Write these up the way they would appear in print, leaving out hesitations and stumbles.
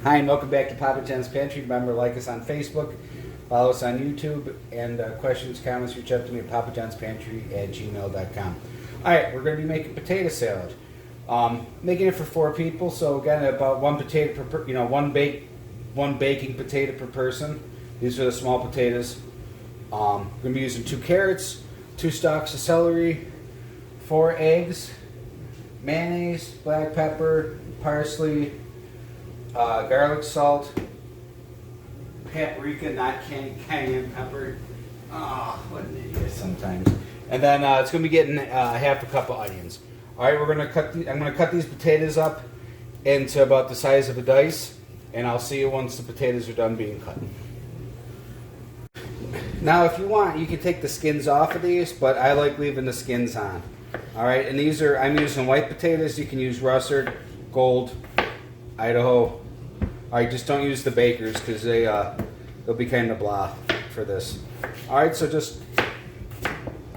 Hi, and welcome back to Papa John's Pantry. Remember, like us on Facebook, follow us on YouTube, and questions, comments, reach out to me at papajohnspantry@gmail.com. All right, we're going to be making potato salad. Making it for 4 people, so again, about 1 potato per, one baking potato per person. These are the small potatoes. We're going to be using 2 carrots, 2 stalks of celery, 4 eggs, mayonnaise, black pepper, parsley, garlic salt, paprika, not cayenne pepper. Oh, what an idiot sometimes. And then it's going to be getting half a cup of onions. All right, I'm going to cut these potatoes up into about the size of a dice, and I'll see you once the potatoes are done being cut. Now, if you want, you can take the skins off of these, but I like leaving the skins on. All right, and I'm using white potatoes. You can use Russert, Gold, Idaho. All right, just don't use the Bakers because they'll be kind of blah for this. All right, so just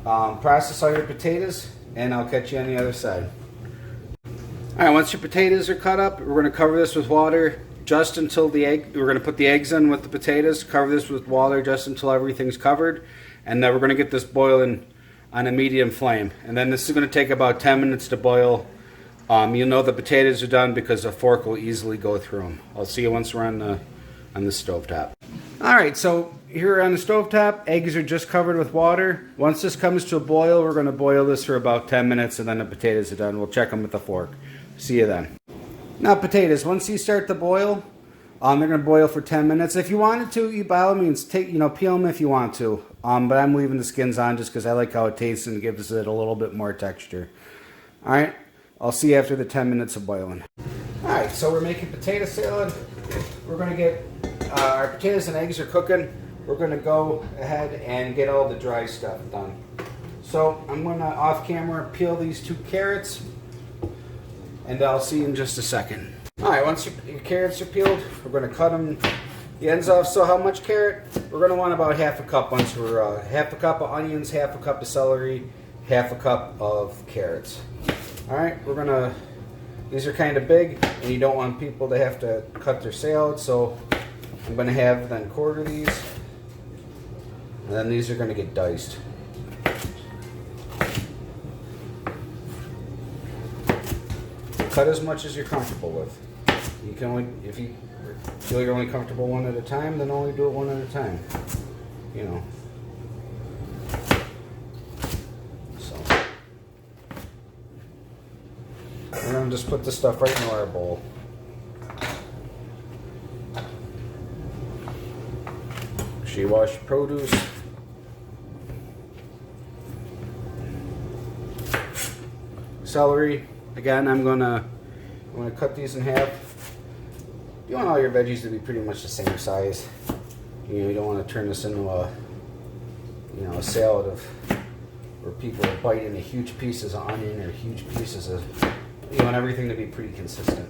process all your potatoes, and I'll catch you on the other side. All right, once your potatoes are cut up, we're going to cover this with water just until we're going to put the eggs in with the potatoes, cover this with water just until everything's covered, and then we're going to get this boiling on a medium flame. And then this is going to take about 10 minutes to boil. You'll know the potatoes are done because a fork will easily go through them. I'll see you once we're on the stovetop. All right, so here on the stovetop, eggs are just covered with water. Once this comes to a boil, we're going to boil this for about 10 minutes, and then the potatoes are done. We'll check them with a fork. See you then. Now potatoes, once you start to boil, they're going to boil for 10 minutes. If you wanted to, you by all means peel them if you want to. But I'm leaving the skins on just because I like how it tastes and gives it a little bit more texture. All right. I'll see you after the 10 minutes of boiling. Alright, so we're making potato salad. We're going to get our potatoes and eggs are cooking. We're going to go ahead and get all the dry stuff done. So I'm going to off camera peel these 2 carrots, and I'll see you in just a second. Alright, once your carrots are peeled, we're going to cut them the ends off. So how much carrot? We're going to want about half a cup once we're half a cup of onions, half a cup of celery, half a cup of carrots. Alright, these are kind of big, and you don't want people to have to cut their salad, so I'm going to have them quarter these, and then these are going to get diced. Cut as much as you're comfortable with. You can only, if you feel you're only comfortable one at a time, then only do it one at a time. We're going to just put this stuff right into our bowl. Make sure you wash your produce. Celery. Again, I'm going to cut these in half. You want all your veggies to be pretty much the same size. You don't want to turn this into a salad where people are biting huge pieces of onion or huge pieces of. You want everything to be pretty consistent.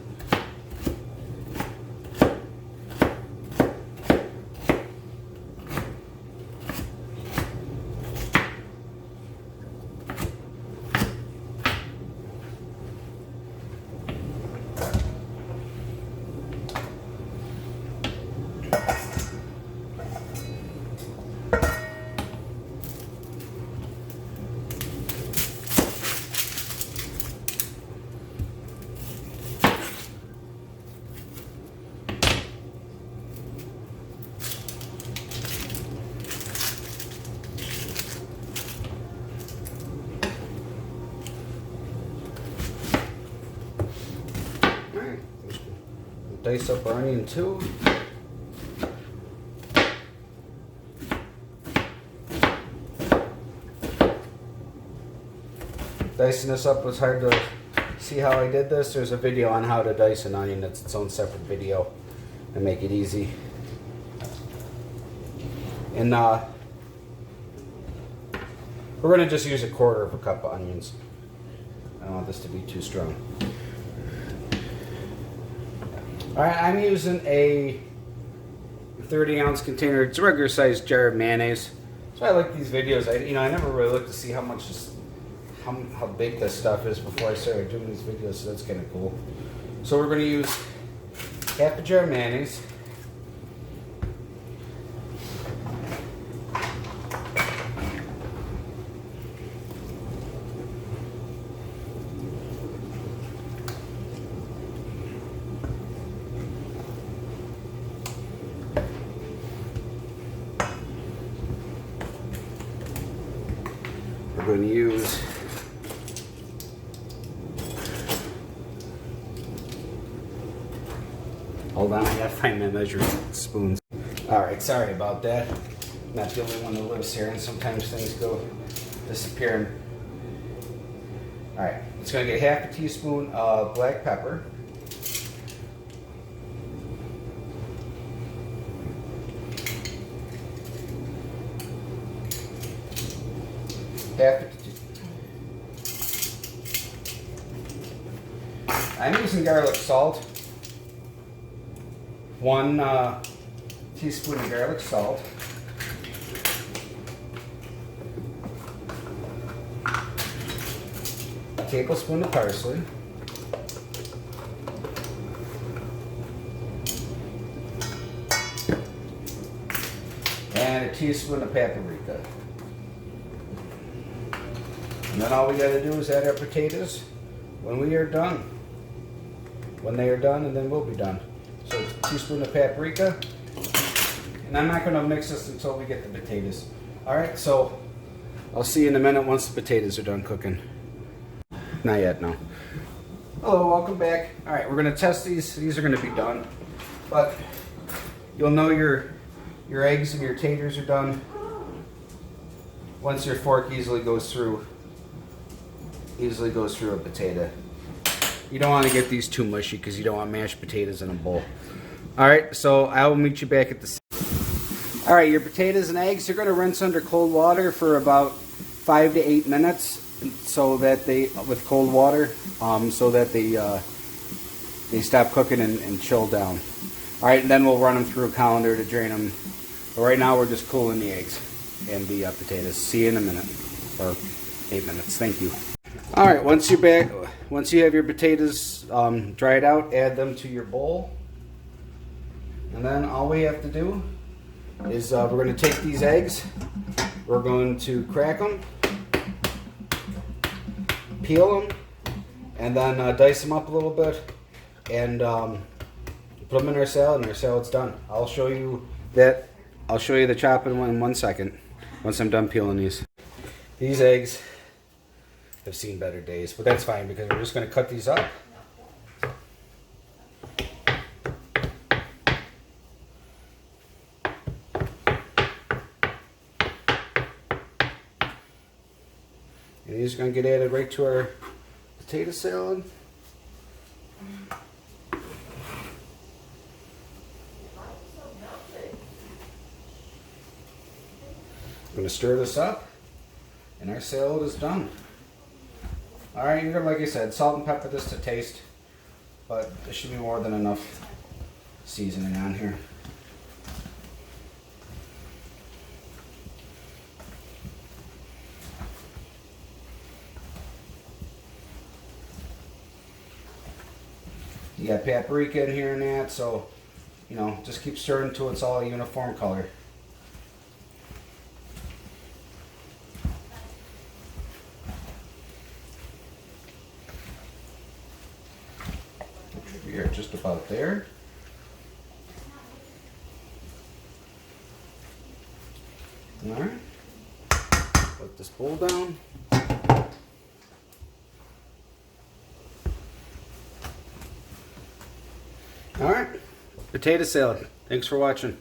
Dice up our onion too. Dicing this up was hard to see how I did this. There's a video on how to dice an onion. It's its own separate video and make it easy. And we're going to just use a quarter of a cup of onions. I don't want this to be too strong. Alright, I'm using a 30-ounce container. It's a regular sized jar of mayonnaise. So I like these videos. I never really looked to see how big this stuff is before I started doing these videos, so that's kind of cool. So we're going to use half a jar of mayonnaise. We're going to use hold on, I gotta find my measuring spoons. Alright, sorry about that. I'm not the only one that lives here, and sometimes things go disappearing. Alright, it's going to get half a teaspoon of black pepper. I'm using garlic salt. 1 teaspoon of garlic salt. A tablespoon of parsley. And a teaspoon of paprika. And then all we got to do is add our potatoes when we are done. When they are done, and then we'll be done. So it's a teaspoon of paprika. And I'm not going to mix this until we get the potatoes. Alright, so I'll see you in a minute once the potatoes are done cooking. Not yet, no. Hello, welcome back. Alright, we're going to test these. These are going to be done. But you'll know your eggs and your taters are done once your fork easily goes through a potato. You don't want to get these too mushy because you don't want mashed potatoes in a bowl. Alright, so I will meet you back at the... Alright, your potatoes and eggs are going to rinse under cold water for about 5 to 8 minutes, so that they, with cold water, so that they stop cooking and chill down. Alright, and then we'll run them through a colander to drain them. But right now we're just cooling the eggs and the potatoes. See you in a minute, or 8 minutes. Thank you. Alright, once you have your potatoes dried out, add them to your bowl. And then all we have to do is we're going to take these eggs, we're going to crack them, peel them, and then dice them up a little bit, and put them in our salad, and our salad's done. I'll show you the chopping in 1 second once I'm done peeling these. These eggs have seen better days, but that's fine because we're just going to cut these up. And these are going to get added right to our potato salad. I'm going to stir this up, and our salad is done. Alright, you're gonna, like I said, salt and pepper this to taste, but there should be more than enough seasoning on here. You got paprika in here and that, so, you know, just keep stirring until it's all a uniform color. We are just about there. Alright. Put this bowl down. Alright. Potato salad. Thanks for watching.